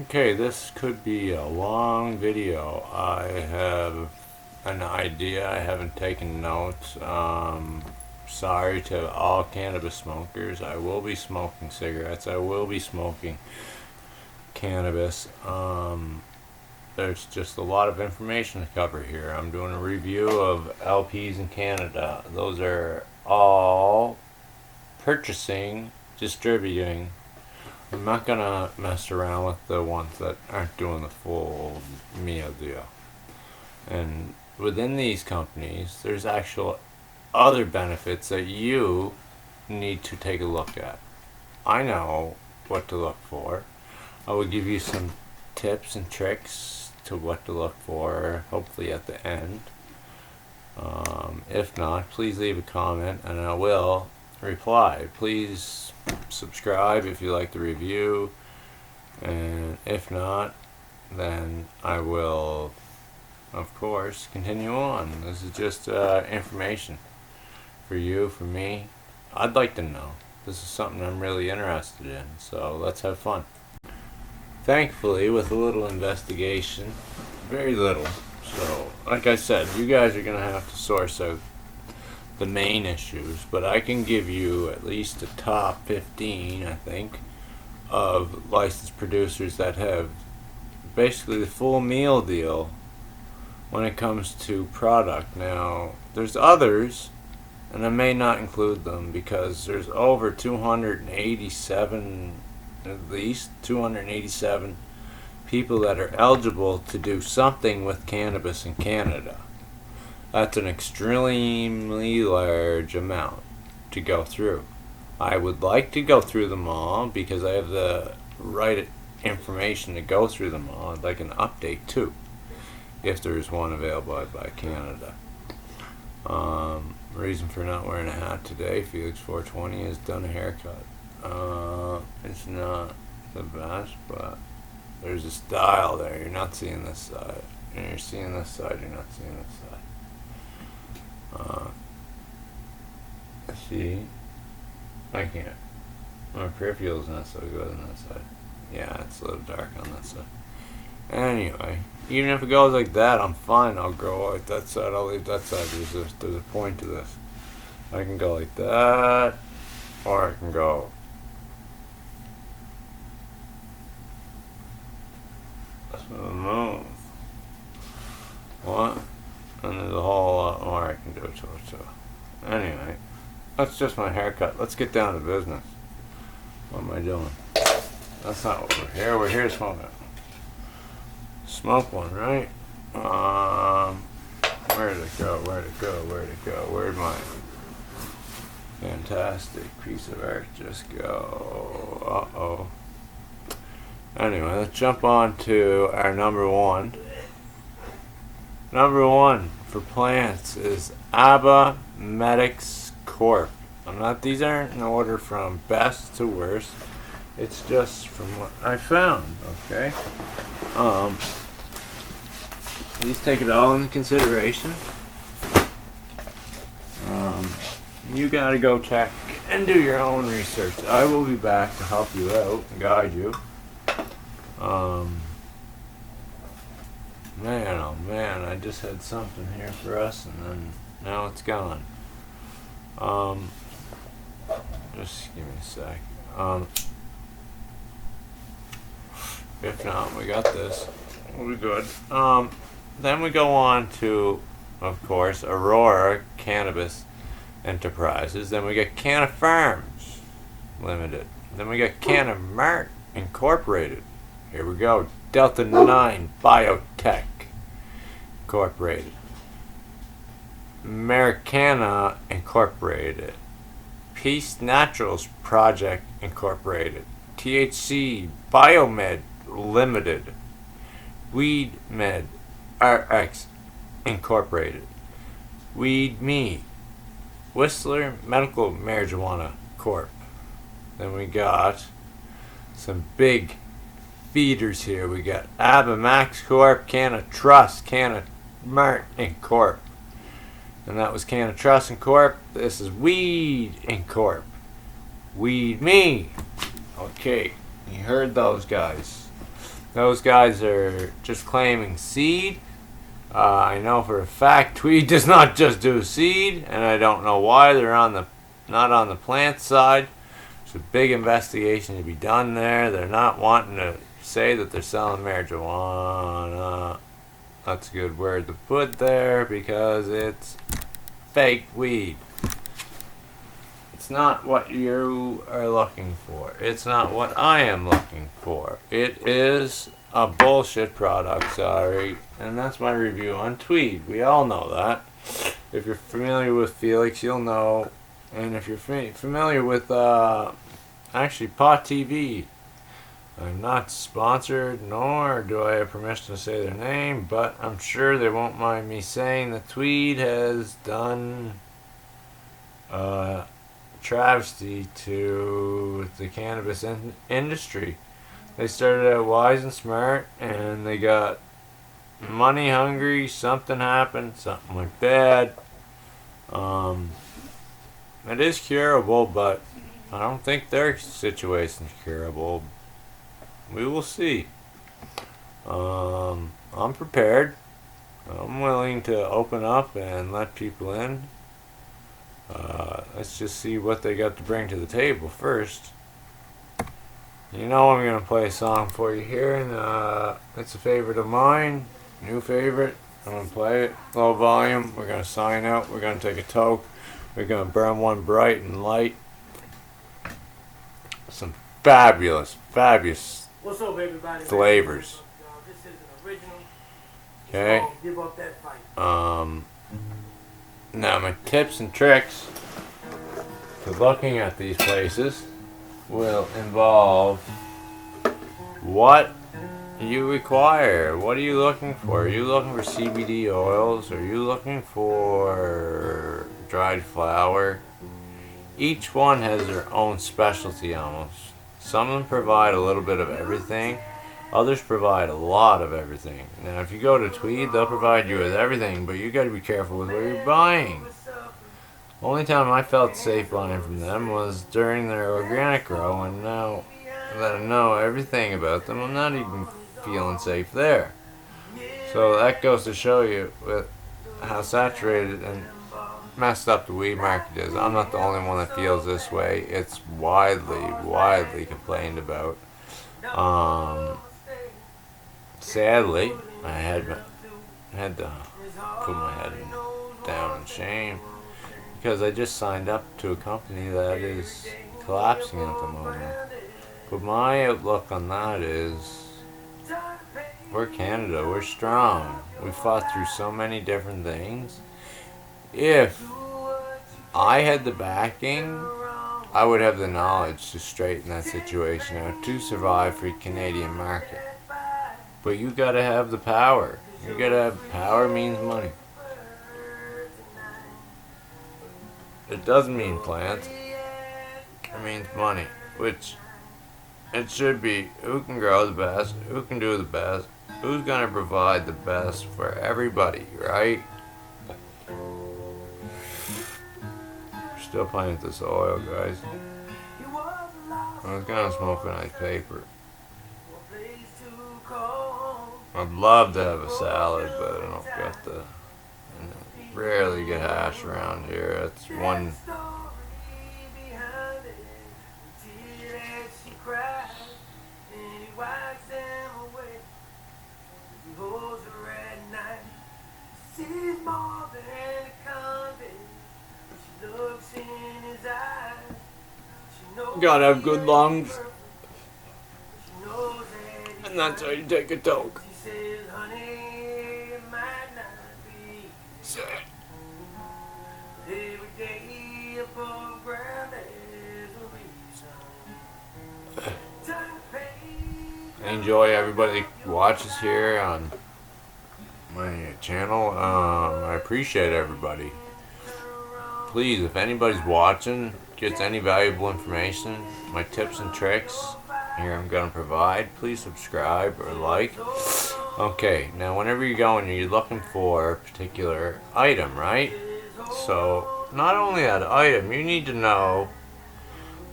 Okay, this could be a long video. I have an idea. I haven't taken notes. Sorry to all cannabis smokers. I will be smoking cigarettes. I will be smoking cannabis. There's just a lot of information to cover here. I'm doing a review of LPs in Canada. Those are all purchasing, distributing. I'm not gonna mess around with the ones that aren't doing the full meal deal. And within these companies, there's actual other benefits that you need to take a look at. I know what to look for. I will give you some tips and tricks to what to look for, hopefully at the end. If not, please leave a comment and I will reply. Please subscribe if you like the review, and if not, then I will, of course, continue on. This is just information for you, for me. I'd like to know. This is something I'm really interested in, so let's have fun. Thankfully, with a little investigation, very little, so like I said, you guys are going to have to source out the main issues, but I can give you at least a top 15, I think, of licensed producers that have basically the full meal deal when it comes to product. Now, there's others, and I may not include them because there's over 287, at least 287 people that are eligible to do something with cannabis in Canada. That's an extremely large amount to go through. I would like to go through them all because I have the right information to go through them all. I'd like an update too, if there is one available by Canada. Reason for not wearing a hat today, Felix 420 has done a haircut. It's not the best, but there's a style there. You're not seeing this side. And you're seeing this side, you're not seeing this side. See, I can't. My peripheral's not so good on that side. Yeah, it's a little dark on that side. Anyway, even if it goes like that, I'm fine. I'll go like that side. I'll leave that side. There's a point to this. I can go like that, or I can go smooth. What? And there's a whole lot more I can do to it. So, anyway, that's just my haircut. Let's get down to business. What am I doing? That's not what we're here. We're here to smoke it. Smoke one, right? Where did it go? Where'd it go? Where'd it go? Where'd my fantastic piece of art just go? Uh-oh. Anyway, let's jump on to our number one. Number one for plants is ABBA Medics Corp. These aren't in order from best to worst. It's just from what I found, okay? Please take it all into consideration. You gotta go check and do your own research. I will be back to help you out and guide you. Man, oh man, I just had something here for us and then now it's gone. Just give me a sec. If not, we got this. We'll be good. Then we go on to, of course, Aurora Cannabis Enterprises. Then we get Canna Farms Limited. Then we get Canna Mart Incorporated. Here we go. Delta 9 Biotech Incorporated. Americana Incorporated. Peace Naturals Project Incorporated. THC Biomed Limited. Weed Med RX Incorporated. Weed Me. Whistler Medical Marijuana Corp. Then we got some big feeders here. We got ABBA Max Corp, Canna Trust, Canna Mart Incorp. And that was Canna Trust Incorp. This is Weed Incorp. Weed Me. Okay, you heard those guys. Those guys are just claiming seed. I know for a fact Tweed does not just do seed, and I don't know why they're not on the plant side. There's a big investigation to be done there. They're not wanting to say that they're selling marijuana. That's a good word to put there because it's fake weed. It's not what you are looking for. It's not what I am looking for. It is a bullshit product, sorry. And that's my review on Tweed. We all know that. If you're familiar with Felix, you'll know. And if you're familiar with, actually, Pot TV, I'm not sponsored, nor do I have permission to say their name, but I'm sure they won't mind me saying that Tweed has done travesty to the cannabis industry. They started out wise and smart, and they got money hungry. Something happened, something went bad. It is curable, but I don't think their situation's curable. We will see. I'm prepared. I'm willing to open up and let people in. Let's just see what they got to bring to the table first. You know I'm going to play a song for you here, and it's a favorite of mine, new favorite. I'm going to play it, low volume. We're going to sign out. We're going to take a toke. We're going to burn one bright and light. Some fabulous What's up, everybody? flavors. This is an original. Okay. Give up that fight. Now my tips and tricks for looking at these places will involve what you require. What are you looking for? Are you looking for CBD oils? Are you looking for dried flower? Each one has their own specialty almost. Some of them provide a little bit of everything. Others provide a lot of everything. Now, if you go to Tweed, they'll provide you with everything, but you got to be careful with what you're buying. Only time I felt safe buying from them was during their organic grow, and now that I know everything about them, I'm not even feeling safe there. So that goes to show you with how saturated and messed up the weed market is. I'm not the only one that feels this way. It's widely complained about. Sadly, I had to put my head down in shame because I just signed up to a company that is collapsing at the moment. But my outlook on that is, we're Canada, we're strong. We fought through so many different things. If I had the backing, I would have the knowledge to straighten that situation out to survive for the Canadian market. But you gotta have the power. You gotta have power means money. It doesn't mean plants. It means money, which it should be who can grow the best, who can do the best, who's gonna provide the best for everybody, right? Still playing with this oil, guys. I was gonna smoke a nice paper. I'd love to have a salad, but I don't got the. Rarely get hash around here. That's one. Gotta have good lungs, and that's how you take a toke. I enjoy everybody who watches here on my channel. I appreciate everybody. Please, if anybody's watching, gets any valuable information, my tips and tricks here I'm going to provide, please subscribe or like. Okay, now whenever you go and you're looking for a particular item, right? So, not only that item, you need to know,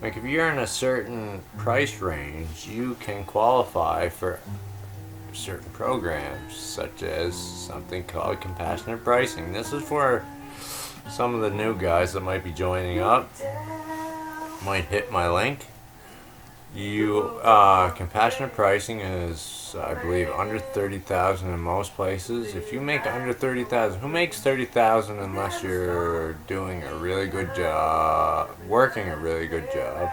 like if you're in a certain price range, you can qualify for certain programs, such as something called compassionate pricing. This is for some of the new guys that might be joining up, might hit my link. Compassionate pricing is, I believe, under 30,000 in most places. If you make under 30,000, who makes 30,000 unless you're doing a really good job, working a really good job,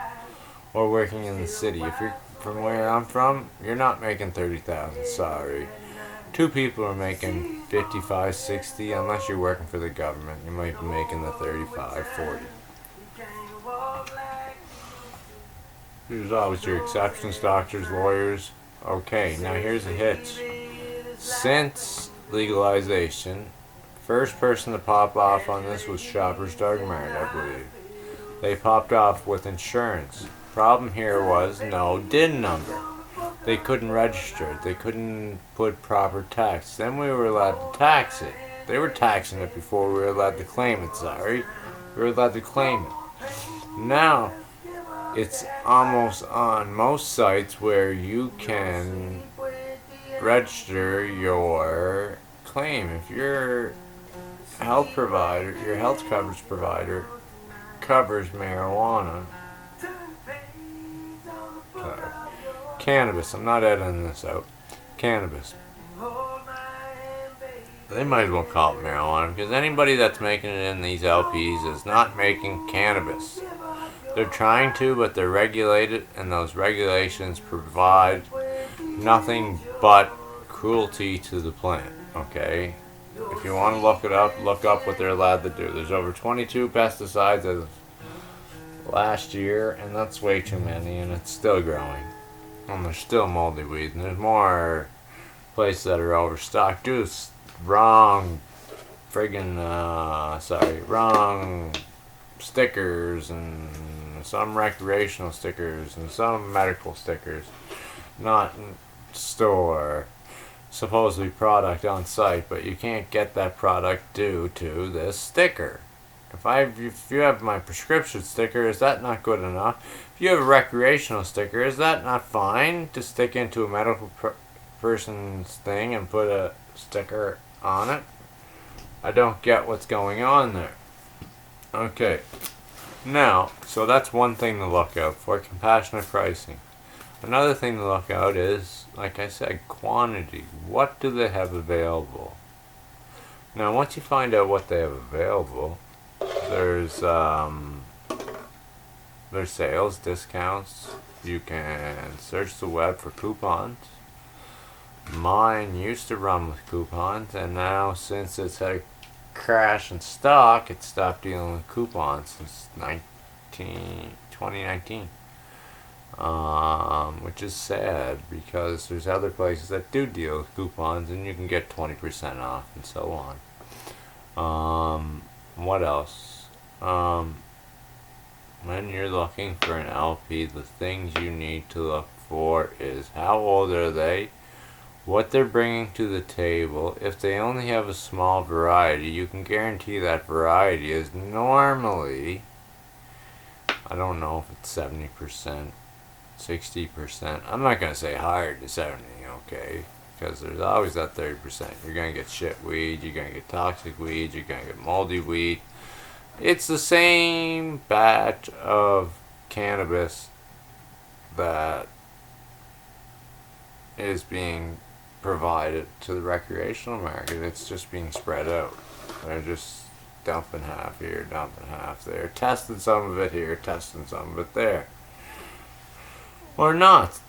or working in the city? If you're from where I'm from, you're not making 30,000. Sorry. Two people are making 55, 60, unless you're working for the government. You might be making the 35, 40. There's always your exceptions, doctors, lawyers. Okay, now here's the hitch. Since legalization, first person to pop off on this was Shoppers Drug Mart, I believe. They popped off with insurance. Problem here was no DIN number. They couldn't register it. They couldn't put proper tax. Then we were allowed to tax it. They were taxing it before we were allowed to claim it, sorry. We were allowed to claim it. Now, it's almost on most sites where you can register your claim. If your health provider, your health coverage provider covers marijuana, cannabis, I'm not editing this out, cannabis, they might as well call it marijuana, because anybody that's making it in these LPs is not making cannabis. They're trying to, but they're regulated, and those regulations provide nothing but cruelty to the plant, okay? If you want to look it up, look up what they're allowed to do. There's over 22 pesticides as of last year, and that's way too many, and it's still growing. And there's still moldy weeds, and there's more places that are overstocked. Dude, wrong stickers, and some recreational stickers, and some medical stickers. Not in store. Supposedly product on site, but you can't get that product due to this sticker. If you have my prescription sticker, is that not good enough? If you have a recreational sticker, is that not fine to stick into a medical person's thing and put a sticker on it? I don't get what's going on there. Okay. Now, so that's one thing to look out for, compassionate pricing. Another thing to look out is, like I said, quantity. What do they have available? Now, once you find out what they have available, there's sales, discounts. You can search the web for coupons. Mine used to run with coupons, and now since it's a crash in stock, it stopped dealing with coupons since 2019. Which is sad, because there's other places that do deal with coupons and you can get 20% off and so on. What else? When you're looking for an LP, the things you need to look for is how old are they, what they're bringing to the table. If they only have a small variety, you can guarantee that variety is normally, I don't know if it's 70%, 60%. I'm not going to say higher than 70, okay? Because there's always that 30%. You're going to get shit weed, you're going to get toxic weed, you're going to get moldy weed. It's the same batch of cannabis that is being provided to the recreational market. It's just being spread out. They're just dumping half here, dumping half there, testing some of it here, testing some of it there. Or not.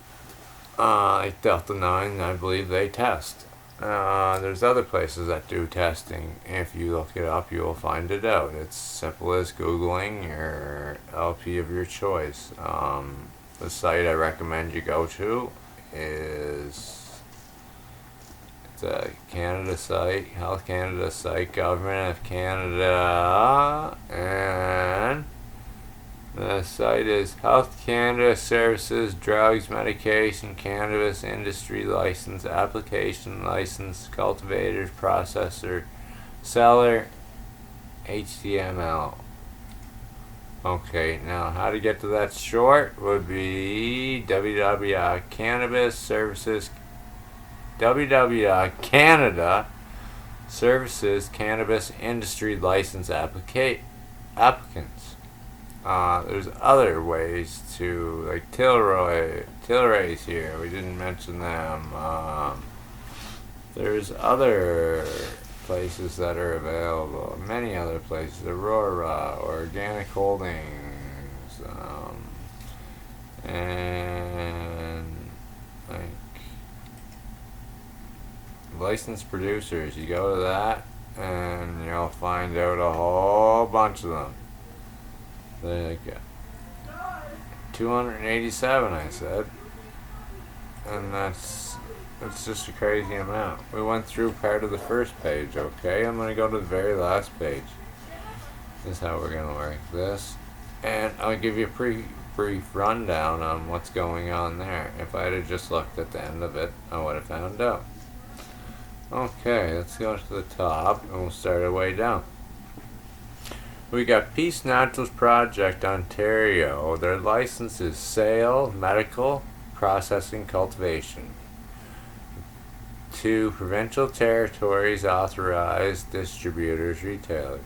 Like Delta 9, I believe they test. There's other places that do testing. If you look it up, you will find it out. It's simple as Googling your LP of your choice. The site I recommend you go to is, it's a Canada site, Health Canada site, Government of Canada, and the site is Health Canada Services, Drugs, Medication, Cannabis Industry License, Application License, Cultivators, Processor, Seller, HTML. Okay, now how to get to that short would be www.cannabisservices www.CANADA services cannabis industry license applicants. There's other ways to, like Tilray's here. We didn't mention them. There's other places that are available. Many other places. Aurora, Organic Holdings, and like licensed producers. You go to that and you'll find out a whole bunch of them. Like 287, I said, and that's just a crazy amount. We went through part of the first page. Okay, I'm gonna go to the very last page. This is how we're gonna work this, and I'll give you a brief rundown on what's going on there. If I'd have just looked at the end of it, I would have found out. Okay, let's go to the top and we'll start our way down. We got Peace Naturals Project Ontario. Their license is sale, medical, processing, cultivation. 2 provincial territories authorized distributors, retailers.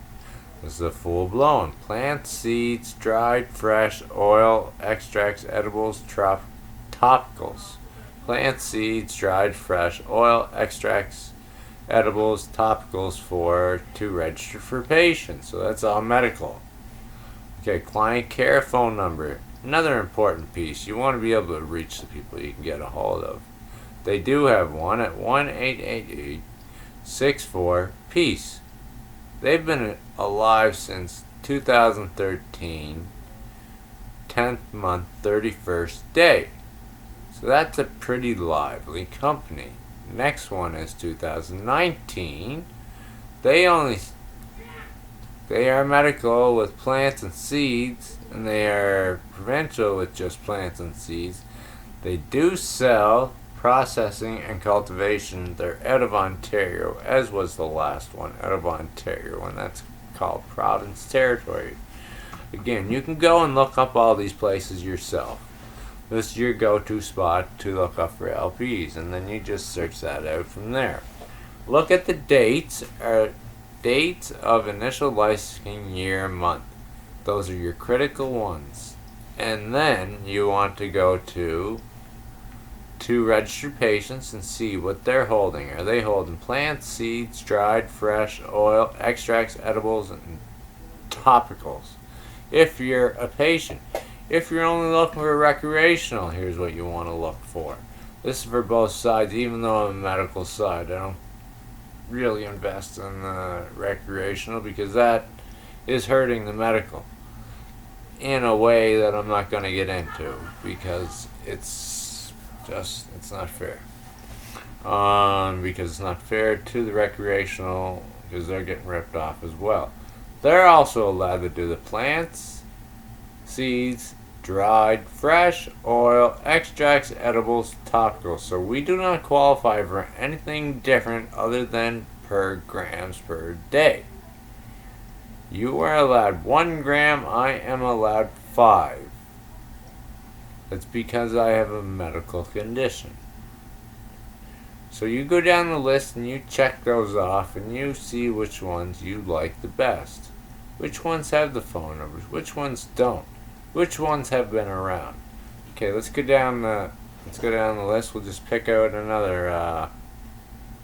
This is a full-blown. Plants, seeds, dried, fresh, oil, extracts, edibles, topicals. Plant seeds, dried, fresh, oil, extracts, edibles, topicals to register for patients. So that's all medical. Okay, client care phone number. Another important piece. You want to be able to reach the people you can get a hold of. They do have one at 1-888-64-PEACE. They've been alive since 2013, 10th month, 31st day. So that's a pretty lively company. Next one is 2019. They are medical with plants and seeds, and they are provincial with just plants and seeds. They do sell processing and cultivation. They're out of Ontario, as was the last one, out of Ontario, and that's called Province Territory. Again, you can go and look up all these places yourself. This is your go-to spot to look up for LPs, and then you just search that out from there. Look at the dates, dates of initial licensing year and month. Those are your critical ones. And then you want to go to registered patients and see what they're holding. Are they holding plants, seeds, dried, fresh, oil, extracts, edibles, and topicals? If you're a patient. If you're only looking for recreational, here's what you want to look for. This is for both sides. Even though I'm a medical side, I don't really invest in the recreational because that is hurting the medical in a way that I'm not going to get into because it's not fair. Because it's not fair to the recreational because they're getting ripped off as well. They're also allowed to do the plants, seeds, dried, fresh, oil, extracts, edibles, topicals. So we do not qualify for anything different other than per grams per day. You are allowed 1 gram, I am allowed 5. That's because I have a medical condition. So you go down the list and you check those off and you see which ones you like the best. Which ones have the phone numbers, which ones don't. Which ones have been around? Okay, let's go down the list. We'll just pick out another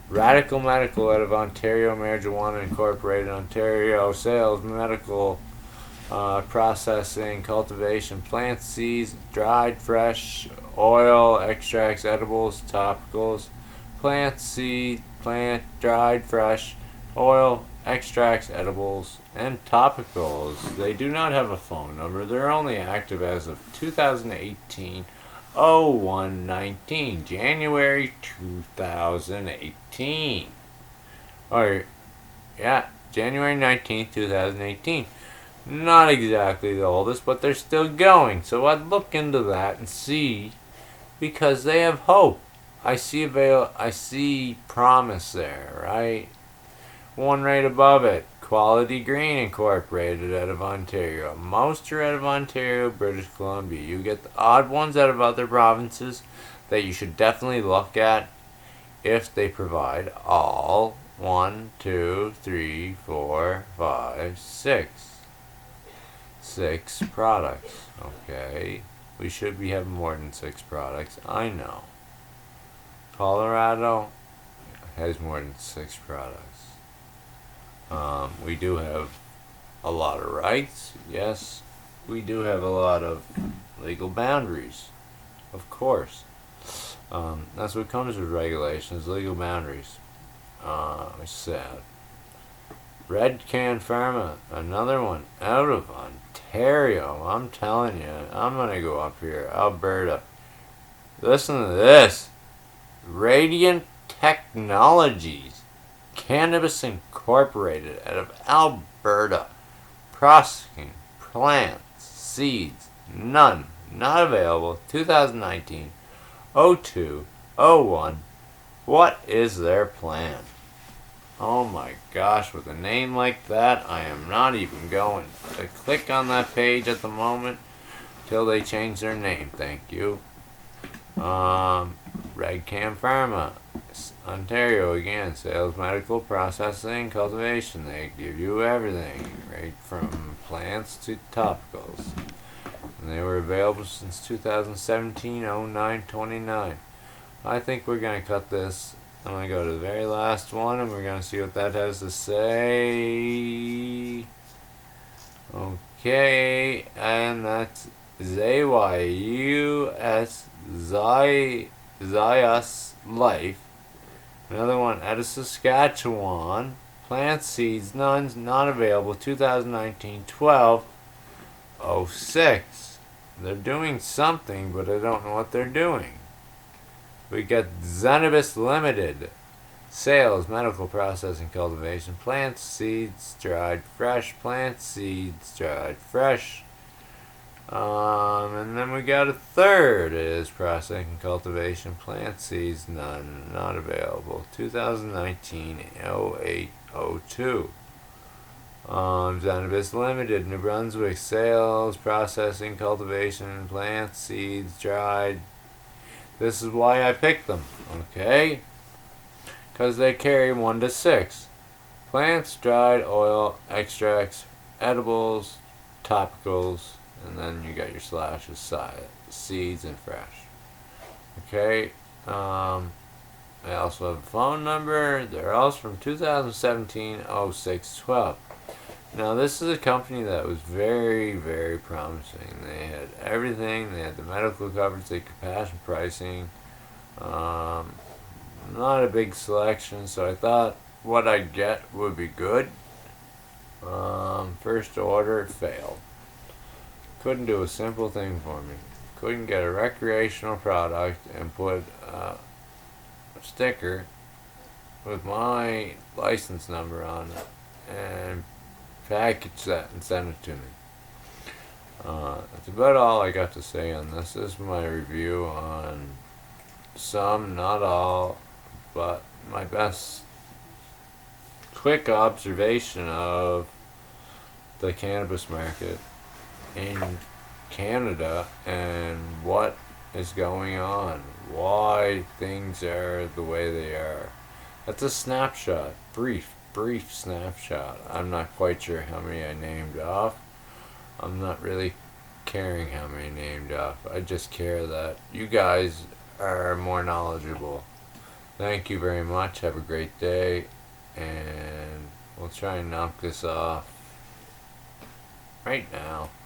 Radical Medical out of Ontario, Marijuana Incorporated, Ontario, sales, medical, processing, cultivation, plant seeds, dried, fresh, oil, extracts, edibles, topicals, plant seed, plant, dried, fresh, oil, extracts, edibles, and topicals. They do not have a phone number. They're only active as of 2018 01/19, January 2018. January 19th, 2018. Not exactly the oldest, but they're still going. So I'd look into that and see, because they have hope. I see promise there, right? One right above it, Quality Green Incorporated out of Ontario. Most are out of Ontario, British Columbia. You get the odd ones out of other provinces that you should definitely look at if they provide all 1, 2, 3, 4, 5, 6 products. Okay, we should be having more than 6 products. I know. Colorado has more than 6 products. We do have a lot of rights. Yes, we do have a lot of legal boundaries. Of course. That's what comes with regulations, legal boundaries. It's sad. Red Can Pharma, another one out of Ontario. I'm telling you, I'm gonna go up here, Alberta. Listen to this. Radiant Technologies, Cannabis Incorporated, out of Alberta. Processing plants, seeds, none, not available. 2019, 02, 01. What is their plan? Oh my gosh, with a name like that, I am not even going to click on that page at the moment till they change their name. Thank you. Red Can Pharma, Ontario again, sales, medical, processing, cultivation. They give you everything, right from plants to topicals. And they were available since 2017, 09, 29. I think we're going to cut this. I'm going to go to the very last one and we're going to see what that has to say. Okay, and that's ZYUS Zius Life. Another one out of Saskatchewan. Plant seeds, none, not available. 2019, 12/06. They're doing something, but I don't know what they're doing. We got Zenibus Limited. Sales, medical processing, cultivation, plant seeds, dried fresh, plant seeds, dried fresh. And then we got a third is processing, cultivation, plant seeds, none, not available. 2019, 08/02. Zenibus Limited, New Brunswick, sales, processing, cultivation, plant seeds, dried. This is why I picked them, okay? Because they carry 1 to 6. Plants, dried, oil, extracts, edibles, topicals, and then you got your slashes, seeds, and fresh. Okay? I also have a phone number. They're also from 2017, 06, 12. Now, this is a company that was very, very promising. They had everything. They had the medical coverage, they had compassion pricing. Not a big selection, so I thought what I'd get would be good. First order, it failed. Couldn't do a simple thing for me. Couldn't get a recreational product and put a sticker with my license number on it and package that and send it to me. That's about all I got to say on this. This is my review on some, not all, but my best quick observation of the cannabis market in Canada and what is going on, why things are the way they are. That's a snapshot, brief snapshot. I'm not quite sure how many I named off. I'm not really caring how many named off. I just care that you guys are more knowledgeable. Thank you very much. Have a great day, and we'll try and knock this off right now.